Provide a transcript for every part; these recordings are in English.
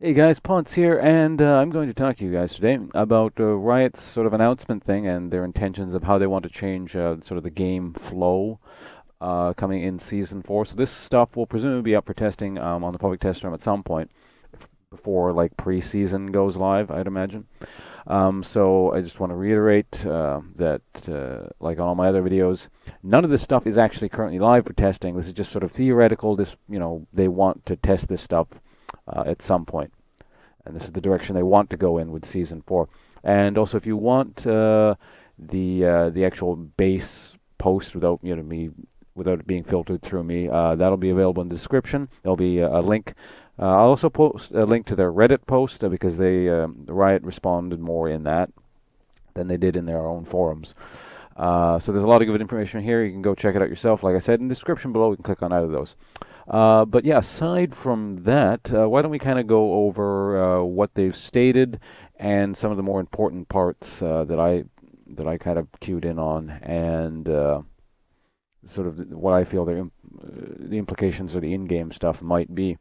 Hey guys, Ponce here, and I'm going to talk to you guys today about Riot's sort of announcement thing and their intentions of how they want to change sort of the game flow coming in Season 4. So this stuff will presumably be up for testing on the public test room at some point before like pre-season goes live, I'd imagine. So I just want to reiterate that, like on all my other videos, none of this stuff is actually currently live for testing. This is just sort of theoretical. They want to test this stuff at some point, and this is the direction they want to go in with Season 4. And also, if you want the actual base post without without it being filtered through me, that'll be available in the description. There'll be a link. I'll also post a link to their Reddit post because Riot responded more in that than they did in their own forums. So there's a lot of good information here. You can go check it out yourself. Like I said, in the description below, you can click on either of those. But yeah, aside from that, why don't we kind of go over what they've stated and some of the more important parts that I kind of cued in on, and sort of what I feel the implications of the in-game stuff might be.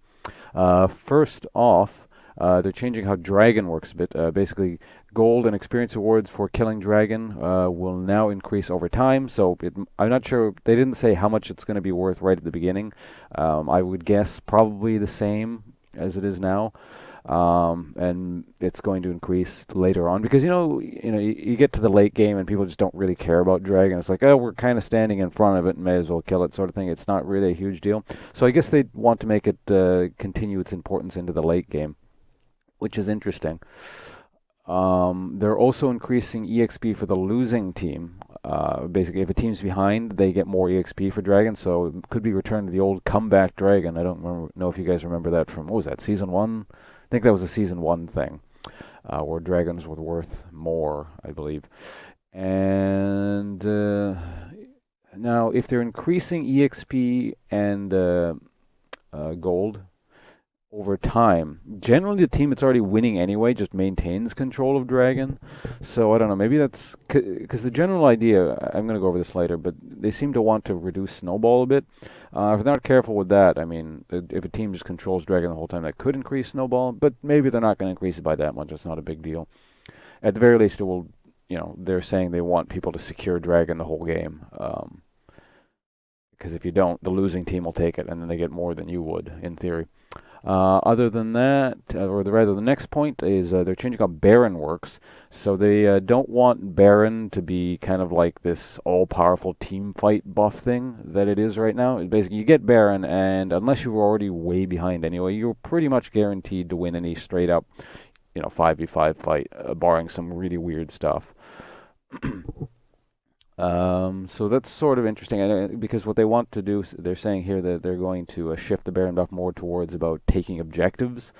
First off, they're changing how Dragon works a bit. Basically, gold and experience awards for killing Dragon will now increase over time. I'm not sure. They didn't say how much it's going to be worth right at the beginning. I would guess probably the same as it is now. And it's going to increase later on because you get to the late game and people just don't really care about Dragon. It's like, oh, we're kind of standing in front of it and may as well kill it, sort of thing. It's not really a huge deal. So I guess they want to make it continue its importance into the late game, which is interesting. They're also increasing EXP for the losing team. Basically, if a team's behind, they get more EXP for Dragon, so it could be returned to the old comeback Dragon. I don't know if you guys remember that from, what was that, Season 1? I think that was a Season 1 thing, where Dragons were worth more, I believe. And now, if they're increasing EXP and gold, over time. Generally, the team that's already winning anyway just maintains control of Dragon. So I don't know. Maybe that's because the general idea. I'm going to go over this later, but they seem to want to reduce Snowball a bit. If they're not careful with that, I mean, if a team just controls Dragon the whole time, that could increase Snowball. But maybe they're not going to increase it by that much. It's not a big deal. At the very least, it will. They're saying they want people to secure Dragon the whole game. Because if you don't, the losing team will take it, and then they get more than you would, in theory. Other than that, rather, the next point is they're changing how Baron works. So they don't want Baron to be kind of like this all-powerful team fight buff thing that it is right now. Basically, you get Baron, and unless you're already way behind anyway, you're pretty much guaranteed to win any straight-up, 5v5 fight, barring some really weird stuff. So that's sort of interesting, because what they want to do, they're saying here that they're going to shift the Baron buff more towards about taking objectives,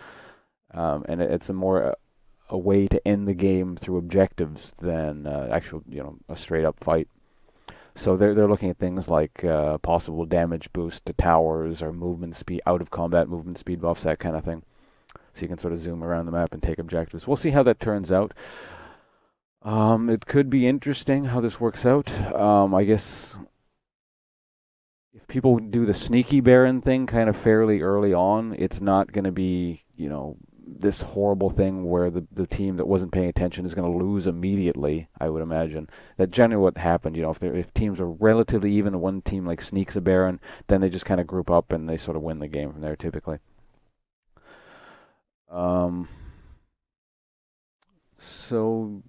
and it's a way to end the game through objectives than actual, a straight up fight. So they're looking at things like possible damage boost to towers or movement speed, out of combat movement speed buffs, that kind of thing. So you can sort of zoom around the map and take objectives. We'll see how that turns out. It could be interesting how this works out. I guess if people do the sneaky Baron thing kind of fairly early on, it's not going to be, this horrible thing where the team that wasn't paying attention is going to lose immediately, I would imagine. That's generally what happened. If teams are relatively even, one team like sneaks a Baron, then they just kind of group up and they sort of win the game from there typically. Um, so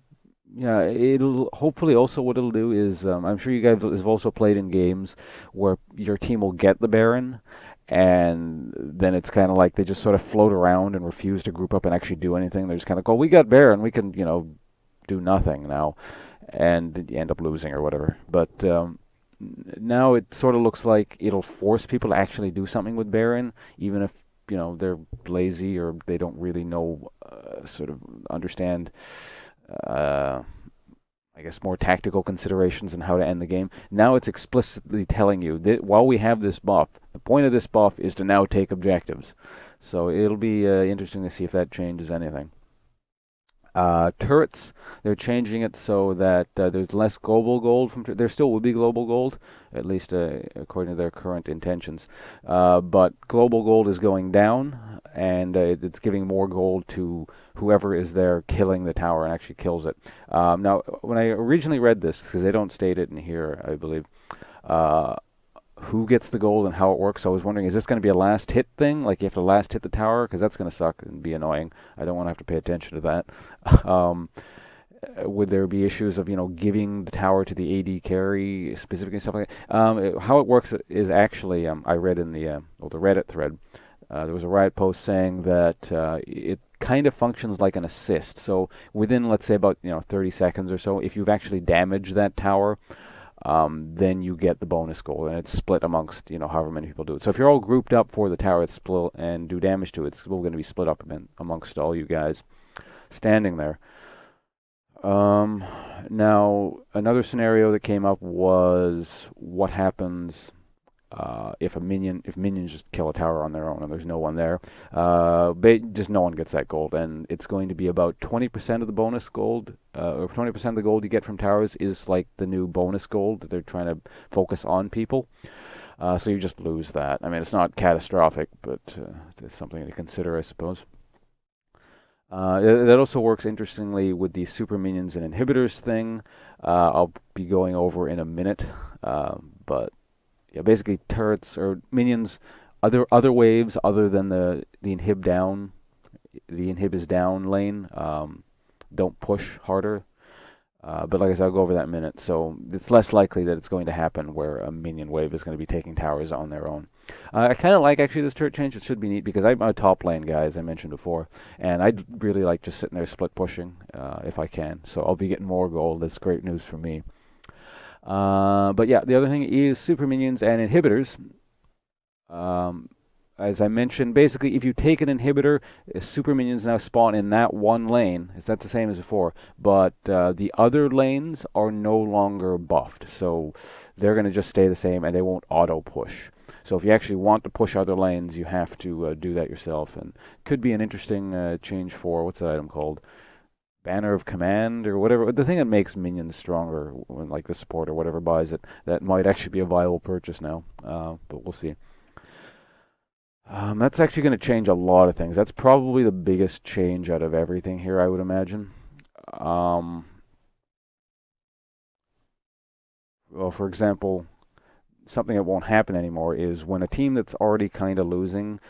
yeah, it'll hopefully also what it'll do is I'm sure you guys have also played in games where your team will get the Baron, and then it's kind of like they just sort of float around and refuse to group up and actually do anything. They're just kind of go, we got Baron, we can do nothing now, and you end up losing or whatever. But now it sort of looks like it'll force people to actually do something with Baron, even if they're lazy or they don't really know, sort of understand, uh, I guess, more tactical considerations and how to end the game. Now it's explicitly telling you that while we have this buff, the point of this buff is to now take objectives. So it'll be interesting to see if that changes anything. Turrets, they're changing it so that there's less global gold from. There still will be global gold, at least according to their current intentions. But global gold is going down, and it's giving more gold to whoever is there killing the tower and actually kills it. Now, when I originally read this, because they don't state it in here, I believe. Uh, who gets the gold and how it works. So I was wondering, is this going to be a last hit thing? Like you have to last hit the tower? Because that's going to suck and be annoying. I don't want to have to pay attention to that. Um, would there be issues of, giving the tower to the AD carry specifically, stuff like that? How it works is actually, I read in the Reddit thread, there was a Riot post saying that it kind of functions like an assist. So within, let's say, about 30 seconds or so, if you've actually damaged that tower, then you get the bonus goal, and it's split amongst however many people do it. So if you're all grouped up for the tower, it's split and do damage to it. It's still going to be split up amongst all you guys standing there. Um, Now another scenario that came up was what happens if minions just kill a tower on their own and there's no one there, just no one gets that gold, and it's going to be about 20% of the bonus gold, or 20% of the gold you get from towers is like the new bonus gold that they're trying to focus on people. So you just lose that. I mean, it's not catastrophic, but it's something to consider, I suppose. That also works interestingly with the super minions and inhibitors thing. I'll be going over in a minute, but yeah, basically turrets or minions, other waves other than the inhib is down lane, don't push harder. But like I said, I'll go over that in a minute. So it's less likely that it's going to happen where a minion wave is going to be taking towers on their own. I kind of like actually this turret change. It should be neat because I'm a top lane guy, as I mentioned before, and I'd really like just sitting there split pushing if I can. So I'll be getting more gold. That's great news for me. But yeah, the other thing is super minions and inhibitors. Um, as I mentioned, basically, if you take an inhibitor, super minions now spawn in that one lane. That's the same as before, but the other lanes are no longer buffed, so they're going to just stay the same, and they won't auto push. So if you actually want to push other lanes, you have to do that yourself, and could be an interesting change for what's that item called? Banner of Command or whatever. The thing that makes minions stronger when like the support or whatever buys it, that might actually be a viable purchase now. But we'll see. That's actually going to change a lot of things. That's probably the biggest change out of everything here, I would imagine. Um, well, for example, something that won't happen anymore is when a team that's already kind of losing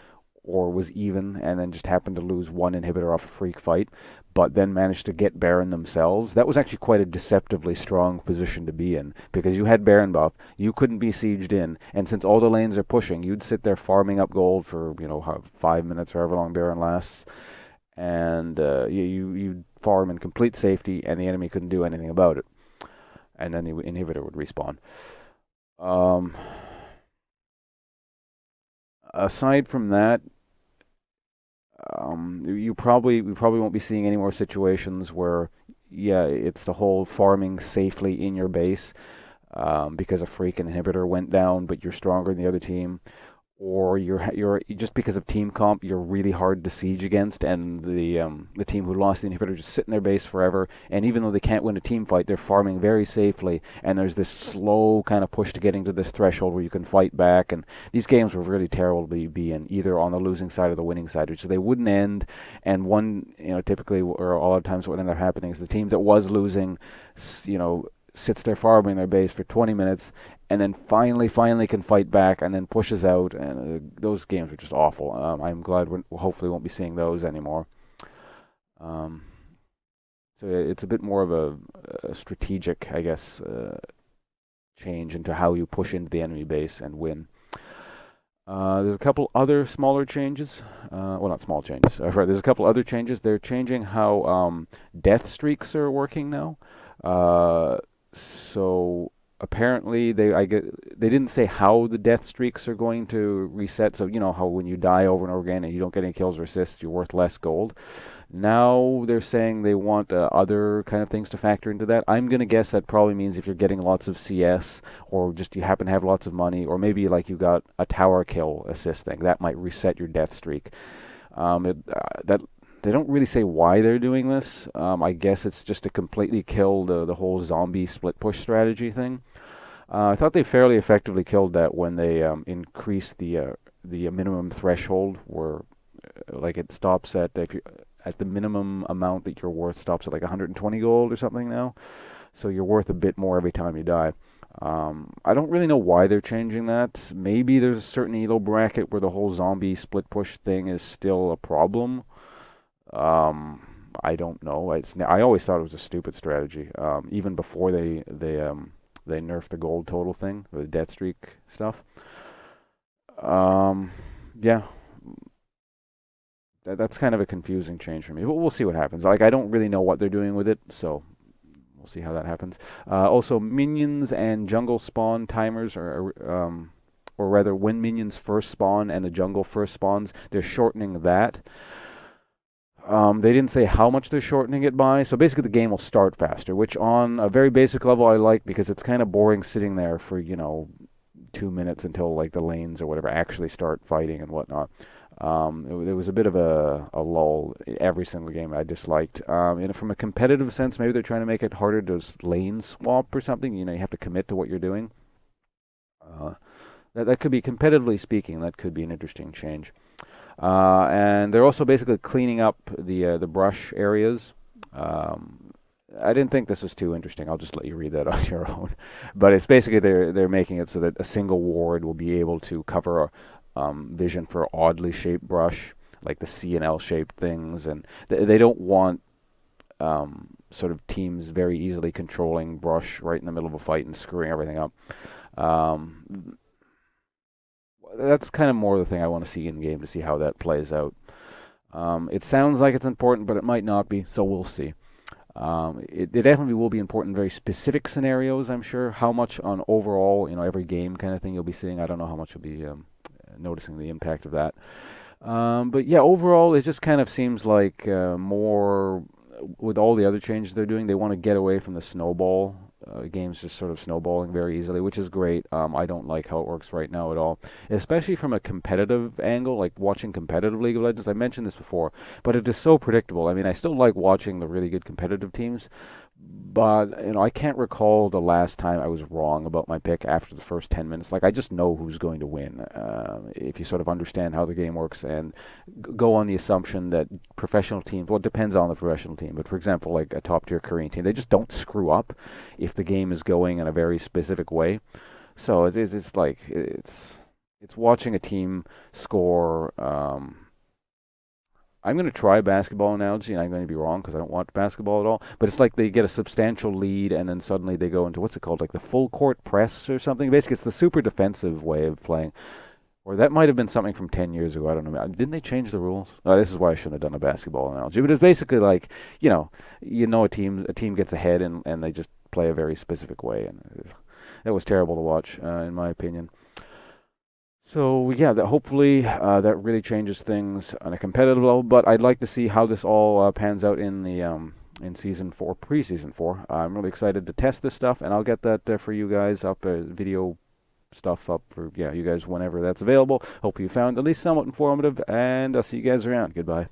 or was even and then just happened to lose one inhibitor off a freak fight, but then managed to get Baron themselves. That was actually quite a deceptively strong position to be in because you had Baron buff, you couldn't be sieged in, and since all the lanes are pushing, you'd sit there farming up gold for 5 minutes or however long Baron lasts, and you'd farm in complete safety, and the enemy couldn't do anything about it, and then the inhibitor would respawn. Um, Aside from that, we probably won't be seeing any more situations where, yeah, it's the whole farming safely in your base because a freak inhibitor went down, but you're stronger than the other team, or you're just because of team comp, you're really hard to siege against, and the team who lost the inhibitor just sit in their base forever, and even though they can't win a team fight, they're farming very safely, and there's this slow kind of push to getting to this threshold where you can fight back, and these games were really terrible to be in, either on the losing side or the winning side, so they wouldn't end, and typically, or a lot of times what ended up happening is the team that was losing, sits there farming their base for 20 minutes and then finally can fight back and then pushes out, and those games are just awful. I'm glad we hopefully won't be seeing those anymore. Um, so it's a bit more of a strategic, I guess, change into how you push into the enemy base and win. There's a couple other smaller changes. Well, not small changes. There's a couple other changes. They're changing how death streaks are working now. So apparently they didn't say how the death streaks are going to reset. So you know how when you die over and over again and you don't get any kills or assists, you're worth less gold. Now they're saying they want other kind of things to factor into that. I'm gonna guess that probably means if you're getting lots of CS or just you happen to have lots of money, or maybe like you got a tower kill assist thing, that might reset your death streak. That They don't really say why they're doing this. I guess it's just to completely kill the whole zombie split push strategy thing. I thought they fairly effectively killed that when they increased the minimum threshold, where like it stops at if you at the minimum amount that you're worth stops at like 120 gold or something now. So you're worth a bit more every time you die. I don't really know why they're changing that. Maybe there's a certain elo bracket where the whole zombie split push thing is still a problem. I don't know. I always thought it was a stupid strategy. Even before they nerfed the gold total thing, the death streak stuff. Um, yeah, that's kind of a confusing change for me. But we'll see what happens. Like I don't really know what they're doing with it, so we'll see how that happens. Also, minions and jungle spawn timers or rather, when minions first spawn and the jungle first spawns, they're shortening that. They didn't say how much they're shortening it by, so basically the game will start faster, which on a very basic level I like because it's kind of boring sitting there for, 2 minutes until like the lanes or whatever actually start fighting and whatnot. It was a bit of a lull every single game I disliked. And from a competitive sense, maybe they're trying to make it harder to lane swap or something. You have to commit to what you're doing. Uh, that could be, competitively speaking, that could be an interesting change. And they're also basically cleaning up the brush areas. Um, I didn't think this was too interesting. I'll just let you read that on your own. But it's basically they're making it so that a single ward will be able to cover vision for oddly shaped brush, like the C and L shaped things, and they don't want sort of teams very easily controlling brush right in the middle of a fight and screwing everything up. Um, that's kind of more the thing I want to see in game to see how that plays out. It sounds like it's important, but it might not be, so we'll see. It definitely will be important in very specific scenarios, I'm sure. How much on overall, every game kind of thing you'll be seeing, I don't know how much you'll be noticing the impact of that. But yeah, overall, it just kind of seems like more with all the other changes they're doing, they want to get away from the snowball. Games just sort of snowballing very easily, which is great. I don't like how it works right now at all, especially from a competitive angle, like watching competitive League of Legends. I mentioned this before, but it is so predictable. I mean, I still like watching the really good competitive teams, but I can't recall the last time I was wrong about my pick after the first 10 minutes. Like I just know who's going to win if you sort of understand how the game works and go on the assumption that professional teams. Well, it depends on the professional team, but for example, like a top tier Korean team, they just don't screw up if the game is going in a very specific way. So it's like it's watching a team score. I'm going to try a basketball analogy, and I'm going to be wrong because I don't watch basketball at all. But it's like they get a substantial lead, and then suddenly they go into what's it called, like the full court press or something. Basically, it's the super defensive way of playing. Or that might have been something from 10 years ago. I don't know. Didn't they change the rules? This is why I shouldn't have done a basketball analogy. But it's basically like, a team gets ahead, and they just play a very specific way, and it was terrible to watch, in my opinion. So yeah, hopefully that really changes things on a competitive level. But I'd like to see how this all pans out in the in season 4, pre-season 4. I'm really excited to test this stuff, and I'll get that for you guys up, video stuff up for you guys whenever that's available. Hope you found at least somewhat informative, and I'll see you guys around. Goodbye.